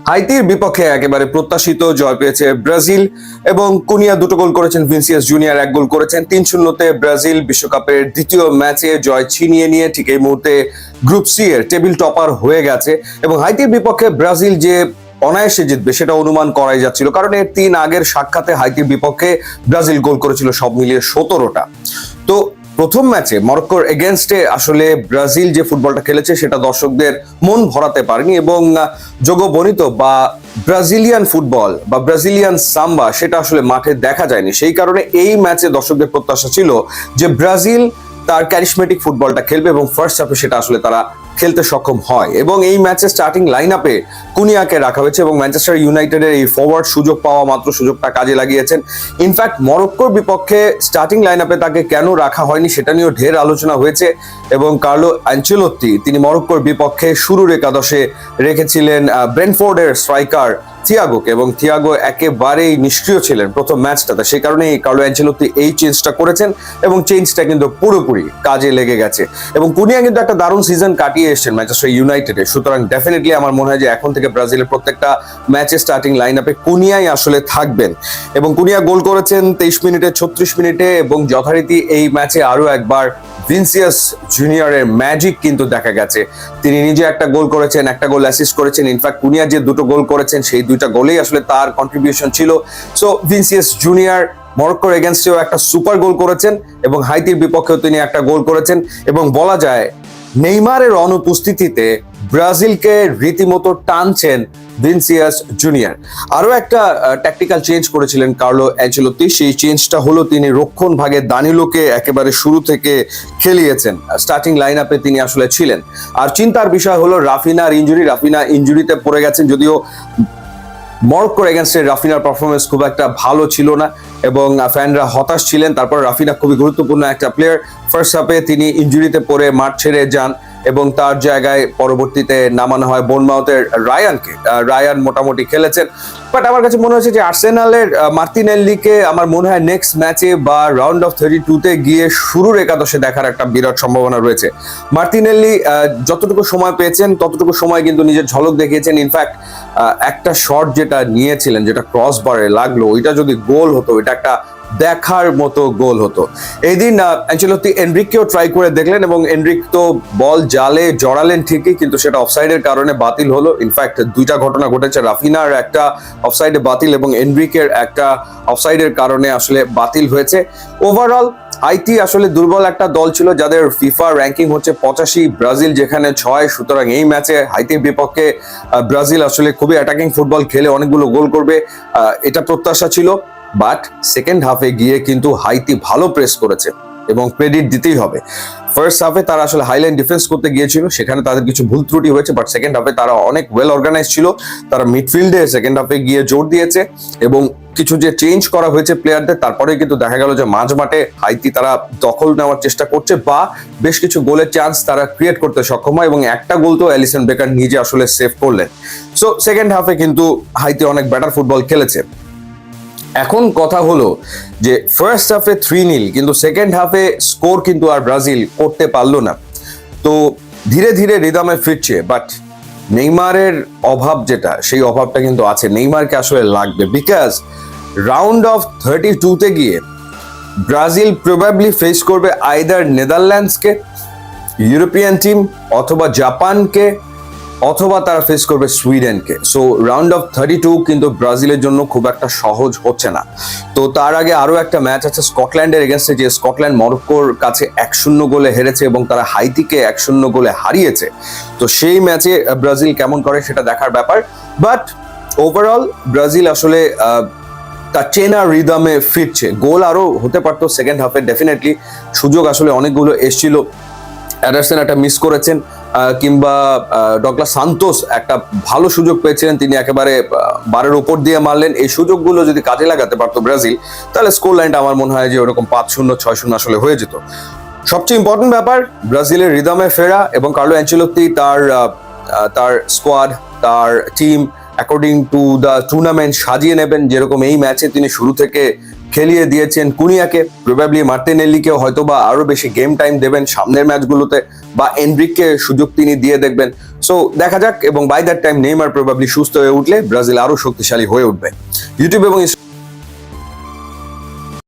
হাইতির বিপক্ষে একেবারে প্রত্যাশিত জয় পেয়েছে ব্রাজিল এবং কুনিয়া দুটো গোল করেছেন, ভিনিসিয়াস জুনিয়র এক গোল করেছেন। 3-0-তে ব্রাজিল বিশ্বকাপের দ্বিতীয় ম্যাচে জয় ছিনিয়ে নিয়ে ঠিক এই মুহূর্তে গ্রুপ সি এর টেবিল টপার হয়ে গেছে এবং হাইতির বিপক্ষে ব্রাজিল যে অনায়াসে জিতবে সেটা অনুমান করাই যাচ্ছিল, কারণ এর 3 আগের সাক্ষাতে হাইতির বিপক্ষে ব্রাজিল গোল করেছিল সব মিলিয়ে 17টা। তো প্রথম ম্যাচে মরক্কোর এগেনস্টে আসলে ব্রাজিল যে ফুটবলটা খেলেছে সেটা দর্শকদের মন ভরাতে পারেনি এবং যোগবর্ণিত বা ব্রাজিলিয়ান ফুটবল বা ব্রাজিলিয়ান সাম্বা সেটা আসলে মাঠে দেখা যায়নি। সেই কারণে এই ম্যাচে দর্শকদের প্রত্যাশা ছিল যে ব্রাজিল তার ক্যারিশমেটিক ফুটবলটা খেলবে এবং ফার্স্ট হাফে সেটা আসলে তারা খেলতে সক্ষম হয় এবং এই ম্যাচে স্টার্টিং লাইন আপে কুনিয়াকে রাখা হয়েছে এবং ম্যানচেস্টার ইউনাইটেডের এই ফরওয়ার্ড সুযোগ পাওয়া মাত্র সুযোগটা কাজে লাগিয়েছেন। ইনফ্যাক্ট মরক্কোর বিপক্ষে স্টার্টিং লাইন আপে তাকে কেন রাখা হয়নি সেটা নিয়েও ঢের আলোচনা হয়েছে এবং কার্লো আনচেলোত্তি তিনি মরক্কোর বিপক্ষে শুরুর একাদশে রেখেছিলেন ব্রেন্টফোর্ডের স্ট্রাইকার থিয়াগোকে এবং থিয়াগো একেবারেই নিষ্ক্রিয় ছিলেন প্রথম ম্যাচটাতে। সেই কারণেই কার্লো আনচেলোত্তি এই চেঞ্জটা করেছেন এবং চেঞ্জটা কিন্তু পুরোপুরি কাজে লেগে গেছে এবং কুনিয়া কিন্তু একটা দারুণ সিজন কাটিয়ে এসেছেন ম্যানচেস্টার ইউনাইটেডে। সুতরাং ডেফিনেটলি আমার মনে হয় যে এখন থেকে ব্রাজিলের প্রত্যেকটা ম্যাচে স্টার্টিং লাইন আপে কুনিয়াই আসলে থাকবেন এবং কুনিয়া গোল করেছেন 23 মিনিটে, 36 মিনিটে এবং যথারীতি এই ম্যাচে আরো একবার ভিনিসিয়াস জুনিয়রের ম্যাজিক কিন্তু দেখা গেছে। তিনি নিজে একটা গোল করেছেন, একটা গোল অ্যাসিস্ট করেছেন। ইনফ্যাক্ট কুনিয়া যে দুটো গোল করেছেন সেই দুইটা গোলেই আসলে তার কন্ট্রিবিউশন ছিল। সো ভিনিসিয়াস জুনিয়র মরক্কোর এগেনস্টেও একটা সুপার গোল করেছেন এবং হাইতির বিপক্ষেও তিনি একটা গোল করেছেন এবং বলা যায় নেইমারের অনুপস্থিতিতে ব্রাজিলকে রীতিমতো টানছেন ভিনিসিয়াস জুনিয়র। আরো একটা ট্যাকটিক্যাল চেঞ্জ করেছিলেন কার্লো অ্যানচেলোত্তি, সেই চেঞ্জটা হলো তিনি রক্ষণ ভাগে দানিলোকে একেবারে শুরু থেকে খেলিয়েছেন, স্টার্টিং লাইন আপে তিনি আসলে ছিলেন। আর চিন্তার বিষয় হলো রাফিনার ইনজুরি, রাফিনা ইনজুরিতে পড়ে গেছেন। যদিও মরক্কোর এগেনস্টে রাফিনার পারফরমেন্স খুব একটা ভালো ছিল না এবং ফ্যানরা হতাশ ছিলেন। তারপর রাফিনা খুবই গুরুত্বপূর্ণ একটা প্লেয়ার, ফার্স্ট হাফে তিনি ইনজুরিতে পড়ে মাঠ ছেড়ে যান এবং তার জায়গায় পরবর্তীতে নামানো হয় বোর্নমাউথের রায়ানকে। রায়ান মোটামুটি খেলেছেন, বাট আমার কাছে মনে হচ্ছে যে আর্সেনালের মার্তিনেল্লিকে আমার মনে হয় নেক্সট ম্যাচে বা রাউন্ড অফ 32-তে গিয়ে শুরুর একাদশে দেখার একটা বিরাট সম্ভাবনা রয়েছে। মার্তিনেল্লি যতটুকু সময় পেয়েছেন ততটুকু সময় কিন্তু নিজের ঝলক দেখিয়েছেন। ইনফ্যাক্ট একটা শট যেটা নিয়েছিলেন, যেটা ক্রস বারে লাগলো, ওইটা যদি গোল হতো এটা একটা দেখার মতো গোল হতো। এই দিন অ্যানচেলোত্তি এনরিককেও ট্রাই করে দেখলেন এবং এনরিক তো বল জালে জড়ালেন ঠিকই, কিন্তু সেটা অফসাইডের কারণে বাতিল হলো। ইনফ্যাক্ট দুইটা ঘটনা ঘটেছে, রাফিনার একটা অফসাইডে বাতিল এবং এনরিকের একটা অফসাইডের কারণে আসলে বাতিল হয়েছে। ওভারঅল হাইতি আসলে দুর্বল একটা দল ছিল যাদের ফিফা র্যাঙ্কিং হচ্ছে 85, ব্রাজিল যেখানে 6। সুতরাং এই ম্যাচে হাইতির বিপক্ষে ব্রাজিল আসলে খুবই অ্যাটাকিং ফুটবল খেলে অনেকগুলো গোল করবে এটা প্রত্যাশা ছিল। বাট সেকেন্ড হাফে গিয়ে কিন্তু হাইতি ভালো প্রেস করেছে এবং ক্রেডিট দিতেই হবে। ফার্স্ট হাফে তারা আসলে হাইলাইন ডিফেন্স করতে গিয়েছিল, সেখানে তাদের কিছু ভুল ত্রুটি হয়েছে, বাট সেকেন্ড হাফে তারা অনেক ওয়েল অর্গানাইজ ছিল। তারা মিডফিল্ডে সেকেন্ড হাফে গিয়ে জোর দিয়েছে এবং কিছু যে চেঞ্জ করা হয়েছে প্লেয়ারদের, তারপরে কিন্তু দেখা গেল যে মাঝ মাঠে হাইতি তারা দখল নেওয়ার চেষ্টা করছে বা বেশ কিছু গোলের চান্স তারা ক্রিয়েট করতে সক্ষম হয় এবং একটা গোল তো অ্যালিসন বেকার নিজে আসলে সেভ করলেন। সো সেকেন্ড হাফে কিন্তু হাইতি অনেক বেটার ফুটবল খেলেছে। এখন কথা হলো যে ফার্স্ট হাফে 3-0, কিন্তু সেকেন্ড হাফে স্কোর কিন্তু আর ব্রাজিল করতে পারলো না। তো ধীরে ধীরে রিদমে ফিরছে, বাট নেইমারের অভাব যেটা, সেই অভাবটা কিন্তু আছে। নেইমারকে আসলে লাগবে, বিকজ রাউন্ড অফ 32-তে গিয়ে ব্রাজিল প্রবাবলি ফেস করবে আইদার নেদারল্যান্ডসকে, ইউরোপিয়ান টিম, অথবা জাপানকে, অথবা তারা ফেস করবে সুইডেনকে। সো রাউন্ড অফ 32 কিন্তু ব্রাজিলের জন্য খুব একটা সহজ হচ্ছে না। তো তার আগে আরো একটা ম্যাচ আছে স্কটল্যান্ডের এগেনস্টে, যে স্কটল্যান্ড মরক্কোর কাছে 1-0 গোলে হেরেছে এবং তারা হাইতিকে 1-0 গোলে হারিয়েছে। তো সেই ম্যাচে ব্রাজিল কেমন করে সেটা দেখার ব্যাপার। বাট ওভারঅল ব্রাজিল আসলে তার চেনা রিদমে ফিরছে। গোল আরো হতে পারতো সেকেন্ড হাফে, ডেফিনেটলি সুযোগ আসলে অনেকগুলো এসেছিল। অ্যাডারসন একটা মিস করেছেন, কিংবা ডগলাস সান্তোস একটা ভালো সুযোগ পেয়েছিলেন, তিনি একেবারে বারের উপর দিয়ে মারলেন। এই সুযোগগুলো যদি কাজে লাগাতে পারতো ব্রাজিল, তাহলে স্কোর লাইনটা আমার মনে হয় যে ওরকম 5-0, 6-0 আসলে হয়ে যেত। সবচেয়ে ইম্পর্টেন্ট ব্যাপার ব্রাজিলের রিদমে ফেরা এবং কার্লো অ্যানচেলোত্তি তার স্কোয়াড, তার team according to the tournament সাজিয়ে নেবেন। যেরকম এই ম্যাচে তিনি শুরু থেকে খেলিয়ে দিয়েছেন কুনিয়াকে, প্রবাবলি মার্টিনেল্লিকেও হয়তোবা আরো বেশি গেম টাইম দেবেন সামনের ম্যাচগুলোতে, বা এনরিককে সুযোগ তিনি দিয়ে দেখবেন। সো দেখা যাক, এবং by that time Neymar probably সুস্থ হয়ে উঠলে ব্রাজিল আরো শক্তিশালী হয়ে উঠবে। ইউটিউব এবং